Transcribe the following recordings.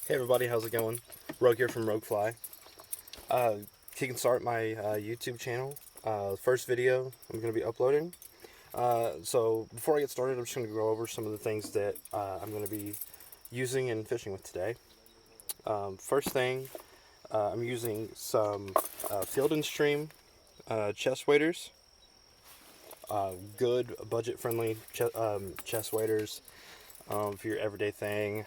Hey everybody, how's it going? Rogue here from Roguefly. You can start my YouTube channel. First video I'm going to be uploading. So before I get started, I'm just going to go over some of the things that I'm going to be using and fishing with today. First thing, I'm using some Field & Stream chest waders. Good budget-friendly chest waders for your everyday thing.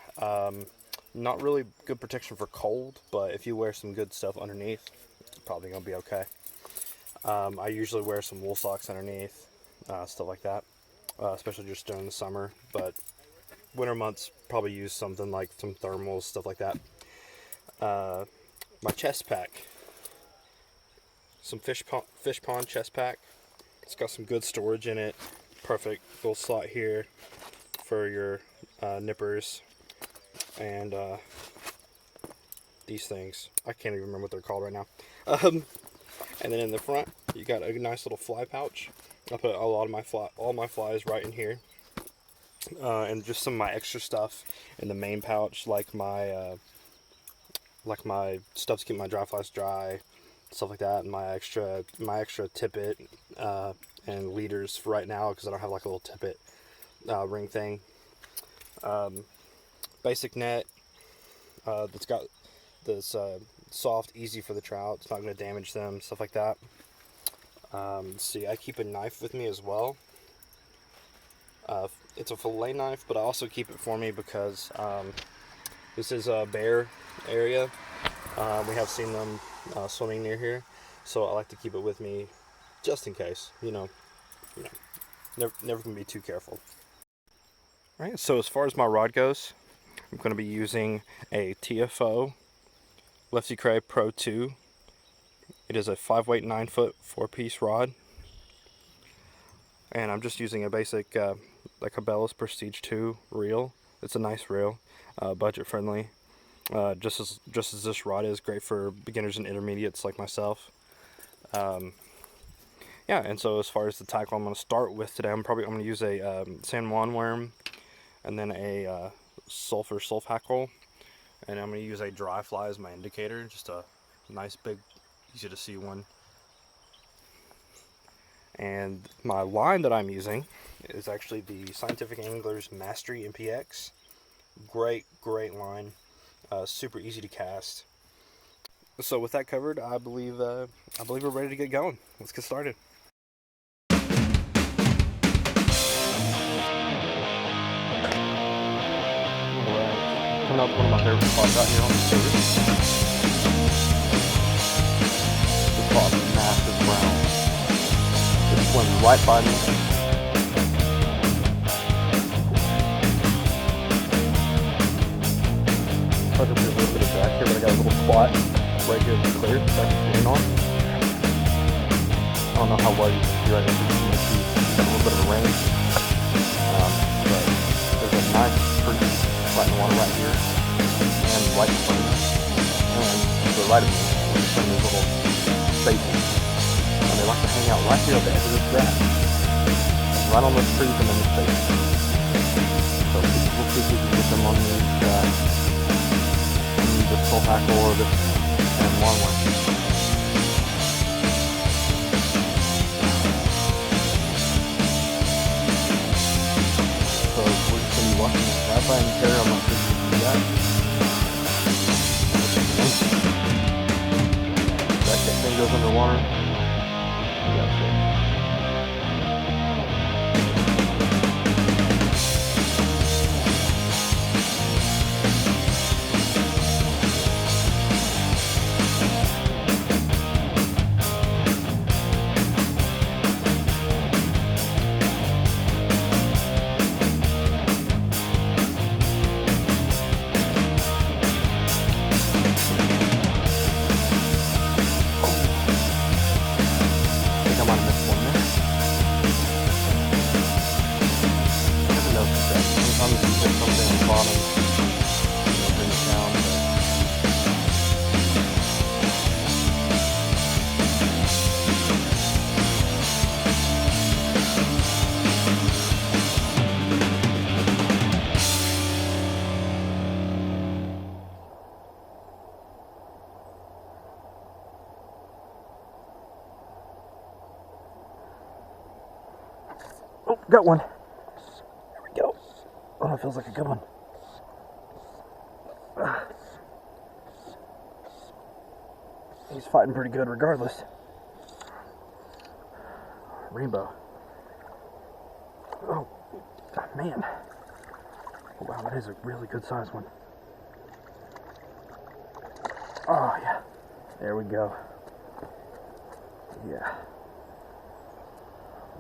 Not really good protection for cold, but if you wear some good stuff underneath, it's probably going to be okay. I usually wear some wool socks underneath, stuff like that, especially just during the summer, but winter months, probably use something like some thermals, stuff like that. My chest pack, some fish pond chest pack. It's got some good storage in it, perfect little slot here for your nippers. And these things, I can't even remember what they're called right now. And then in the front, you got a nice little fly pouch. I put a lot of all my flies right in here, and just some of my extra stuff in the main pouch, like my stuff to keep my dry flies dry, stuff like that, and my extra tippet and leaders for right now because I don't have like a little tippet ring thing. Basic net that's got this soft, easy for the trout. It's not going to damage them, stuff like that. Let's see, I keep a knife with me as well. It's a fillet knife, but I also keep it for me because this is a bear area. We have seen them swimming near here, so I like to keep it with me just in case. Never can be too careful. All right, so as far as my rod goes, I'm going to be using a TFO Lefty Cray Pro 2. It is a 5-weight 9-foot 4-piece rod, and I'm just using a basic like a Cabela's Prestige 2 reel. It's a nice reel, budget friendly, just as this rod is great for beginners and intermediates like myself. Yeah, and so as far as the tackle I'm going to start with today, I'm going to use a San Juan worm, and then a sulfur hackle, and I'm going to use a dry fly as my indicator, just a nice big easy to see one. And my line that I'm using is actually the Scientific Angler's Mastery MPX. Great line, super easy to cast. So with that covered, I believe we're ready to get going. Let's get started. Coming up to one of my favorite spots out here on the surface. The spot is massive brown. It swims right by me. Try to do a little bit of back here, but I got a little spot right here that's clear that I can stand on. I don't know how well you can see right here. You can see a little bit of a range. But there's a nice tree right in the water right here, and right in front of me, and to the right of me, some of these little spaces. And they like to hang out right here at the edge of this grass, right on those trees and in the spaces. So we'll see if we can get them on this full hackle or this San Juan one. So we're just going to be watching this right by the carrier. I'm not sure if you can see that. That thing goes underwater. Yeah, got one. There we go. Oh, that feels like a good one. He's fighting pretty good regardless. Rainbow. Oh, man. Oh, wow, that is a really good sized one. Oh, yeah. There we go. Yeah.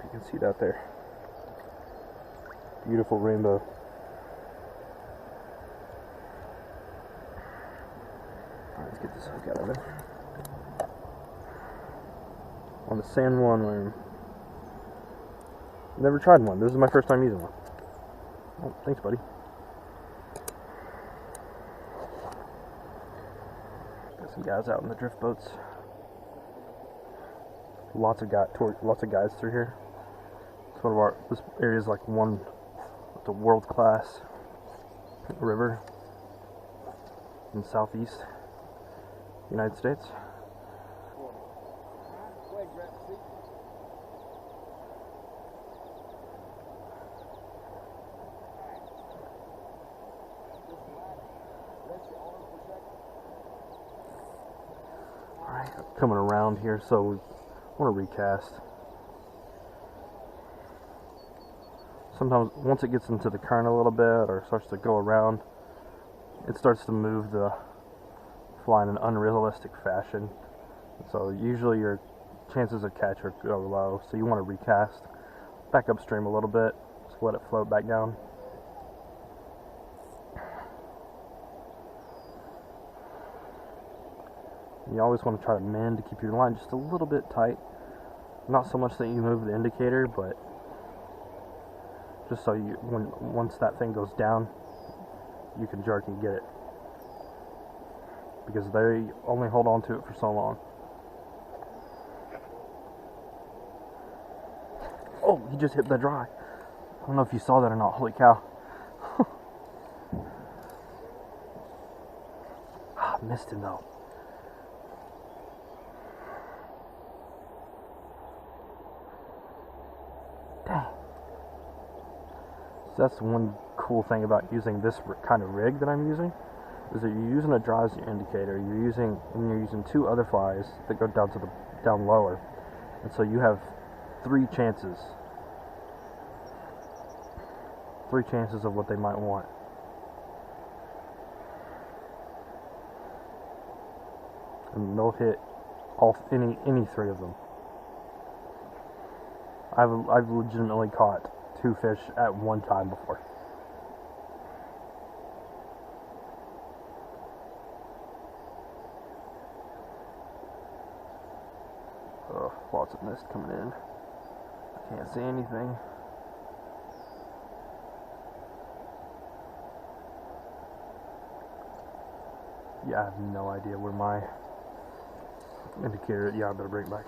You can see that there. Beautiful rainbow. Alright, let's get this hook out of there. On the San Juan worm. Never tried one. This is my first time using one. Oh, thanks, buddy. Got some guys out in the drift boats. Lots of guys through here. It's one of our. This area is like the world-class river in southeast United States. Alright, coming around here, so we want to recast. Sometimes, once it gets into the current a little bit, or starts to go around, it starts to move the fly in an unrealistic fashion. So usually your chances of catch are go low, so you want to recast. Back upstream a little bit, just let it float back down. You always want to try to mend to keep your line just a little bit tight. Not so much that you move the indicator, but just so you, once that thing goes down, you can jerk and get it. Because they only hold on to it for so long. Oh, he just hit the dry. I don't know if you saw that or not. Holy cow. Missed him though. Dang. So that's one cool thing about using this kind of rig that I'm using, is that you're using a dry as your indicator. You're using two other flies that go down lower, and so you have three chances of what they might want. And they'll hit any three of them. I've legitimately caught two fish at one time before. Oh, lots of mist coming in. I can't see anything. Yeah, I have no idea where my indicator. Yeah, I better bring it back.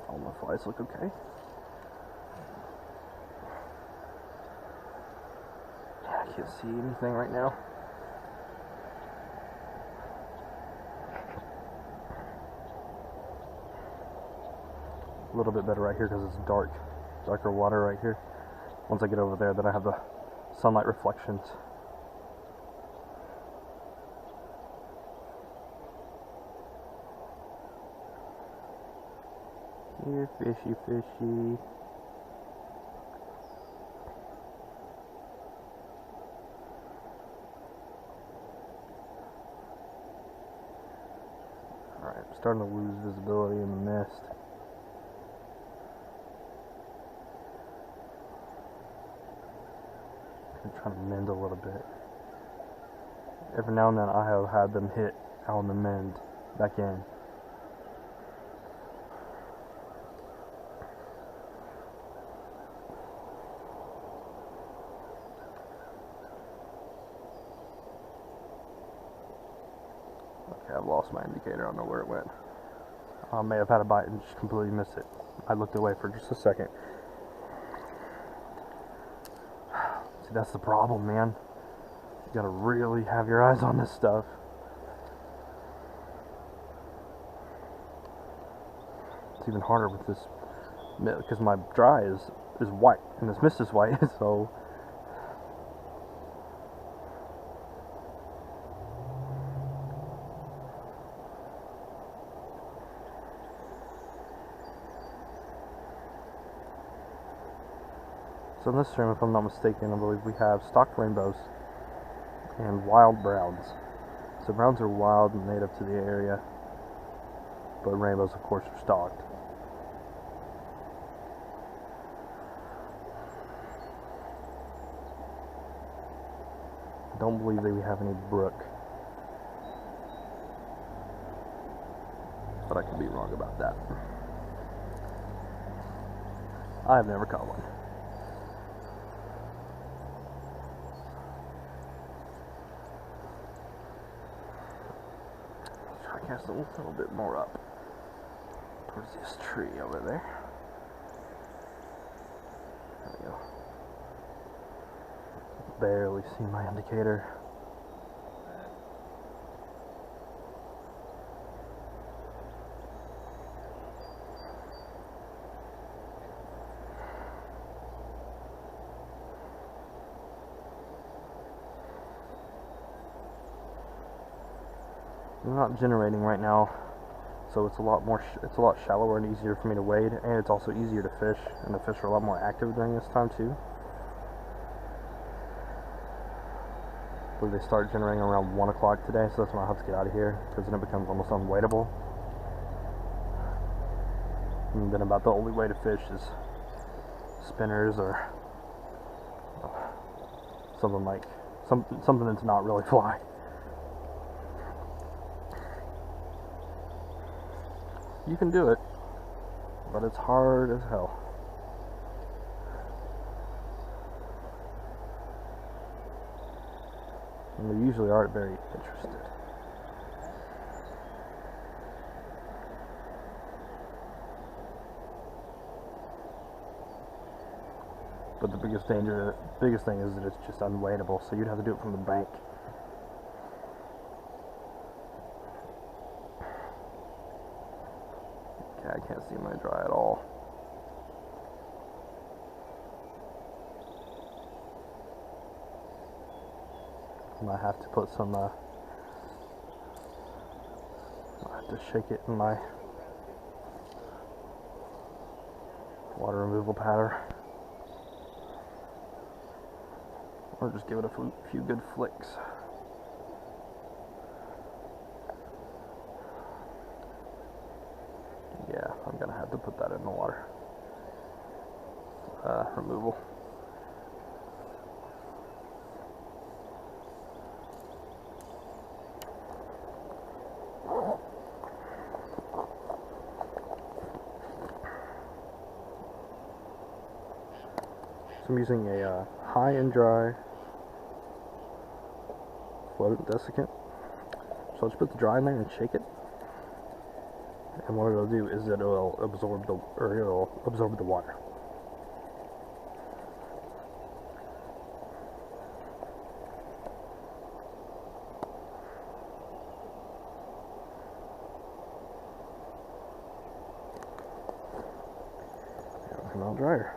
All my flies look okay. Yeah, I can't see anything right now. A little bit better right here because it's darker water right here. Once I get over there, then I have the sunlight reflections. Here, fishy, fishy. Alright, I'm starting to lose visibility in the mist. I'm trying to mend a little bit. Every now and then I have had them hit out on the mend back in. Okay, I've lost my indicator. I don't know where it went. I may have had a bite and just completely missed it. I looked away for just a second. See, that's the problem, man. You gotta really have your eyes on this stuff. it's even harder with this, because my dry is white, and this mist is white, so... So in this stream, if I'm not mistaken, I believe we have stocked rainbows and wild browns. So browns are wild and native to the area, but rainbows, of course, are stocked. I don't believe that we have any brook, but I could be wrong about that. I've never caught one. Cast a little bit more up towards this tree over there. There we go. Barely see my indicator. I'm not generating right now, so it's a lot shallower and easier for me to wade, and it's also easier to fish, and the fish are a lot more active during this time too. I believe they start generating around 1 o'clock today, so that's when I have to get out of here, because then it becomes almost unwadeable. And then about the only way to fish is spinners or something like something that's not really fly. You can do it, but it's hard as hell. And they usually aren't very interested. But the biggest thing is that it's just unwadeable, so you'd have to do it from the bank. I can't see my dry at all. I might have to put some, I have to shake it in my water removal powder. Or just give it a few good flicks. Yeah, I'm gonna have to put that in the water removal. So I'm using a high and dry floatant desiccant. So I'll just put the dry in there and shake it. And what it'll do is that it'll absorb the water. It'll come out drier.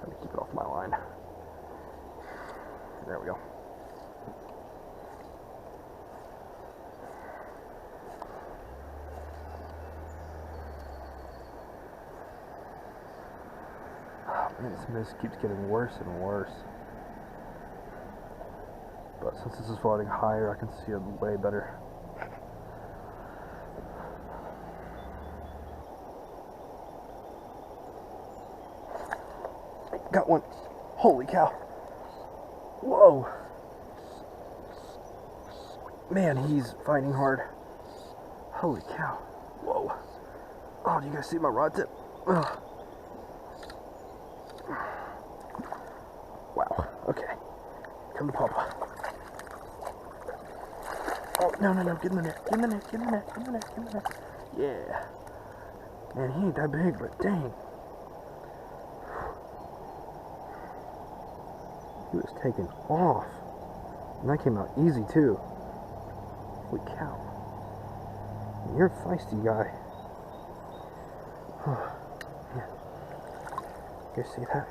Trying to keep it off my line. There we go. Man, this mist keeps getting worse and worse. But since this is floating higher, I can see it way better. Got one. Holy cow. Whoa. Man, he's fighting hard. Holy cow. Whoa. Oh, do you guys see my rod tip? Ugh. Wow. Okay. Come to Papa. Oh, no. Get in the net. Get in the net. Get in the net. Get in the net. Get in the net. Yeah. Man, he ain't that big, but dang. He was taking off. And that came out easy too. Holy cow. You're a feisty guy. Oh, man. You see that?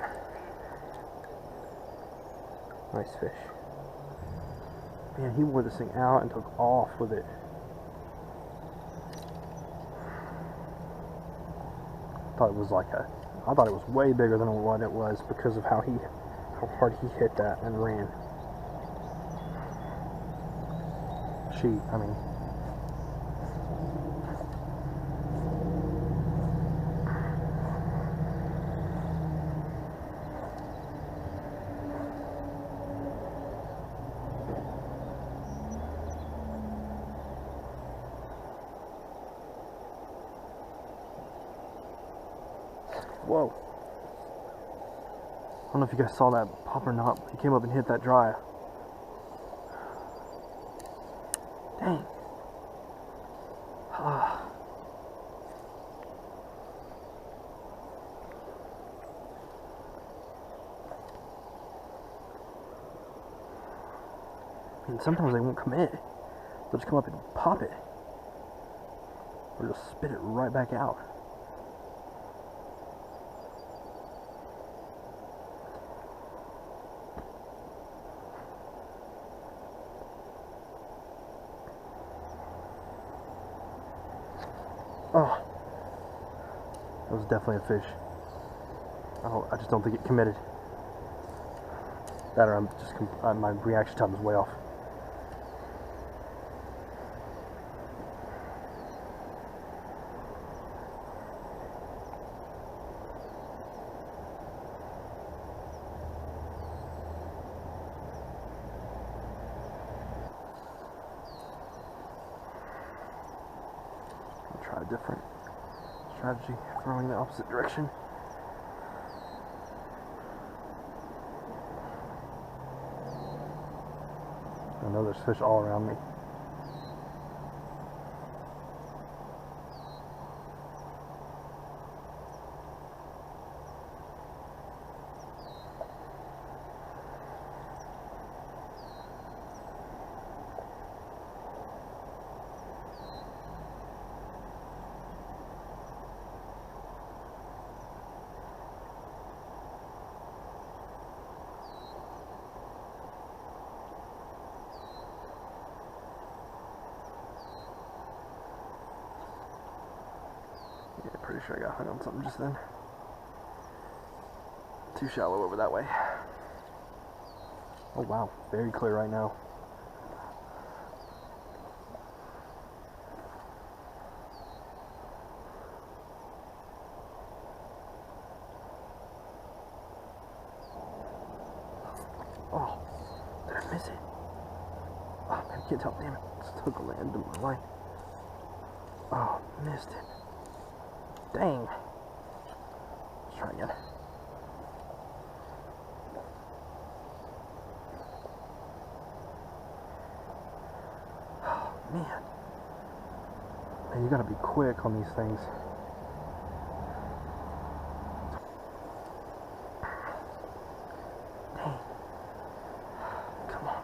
Nice fish. Man, he wore this thing out and took off with it. I thought it was way bigger than what it was because of how hard he hit that and ran. I mean. Whoa. I don't know if you guys saw that pop or not, but he came up and hit that dry. Dang. And sometimes they won't commit. They'll just come up and pop it. Or just spit it right back out. Oh, that was definitely a fish. I just don't think it committed. That or my reaction time is way off. Try a different strategy, throwing the opposite direction. I know there's fish all around me. Yeah, pretty sure I got hung on something just then. Too shallow over that way. Oh wow, very clear right now. Oh, did I miss it? Oh man, I can't tell, damn it. Just took a land in my line. Oh, missed it. Dang. Let's try again. Oh, man. Man, you gotta be quick on these things. Dang. Come on.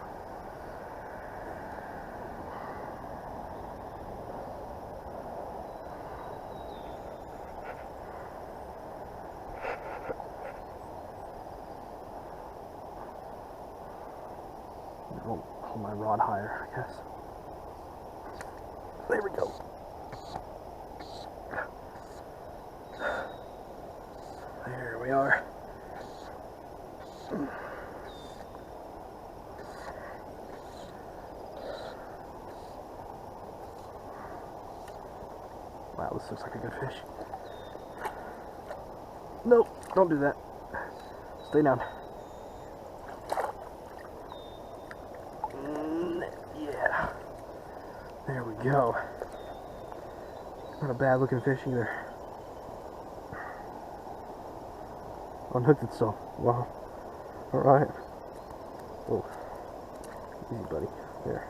Hold my rod higher, I guess. There we go. There we are. Wow, this looks like a good fish. Nope, don't do that. Stay down. Yeah. There we go. Not a bad looking fish either. Unhooked itself. Wow. Alright. Oh. Easy, buddy. There.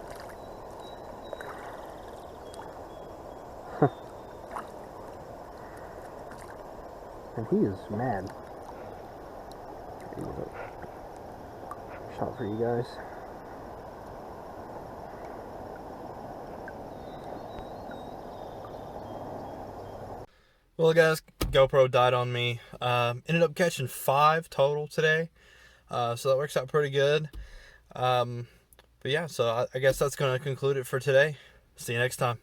And he is mad. shot for you guys. Well, guys, GoPro died on me. Ended up catching 5 total today, so that works out pretty good. But yeah, so I guess that's going to conclude it for today. See you next time.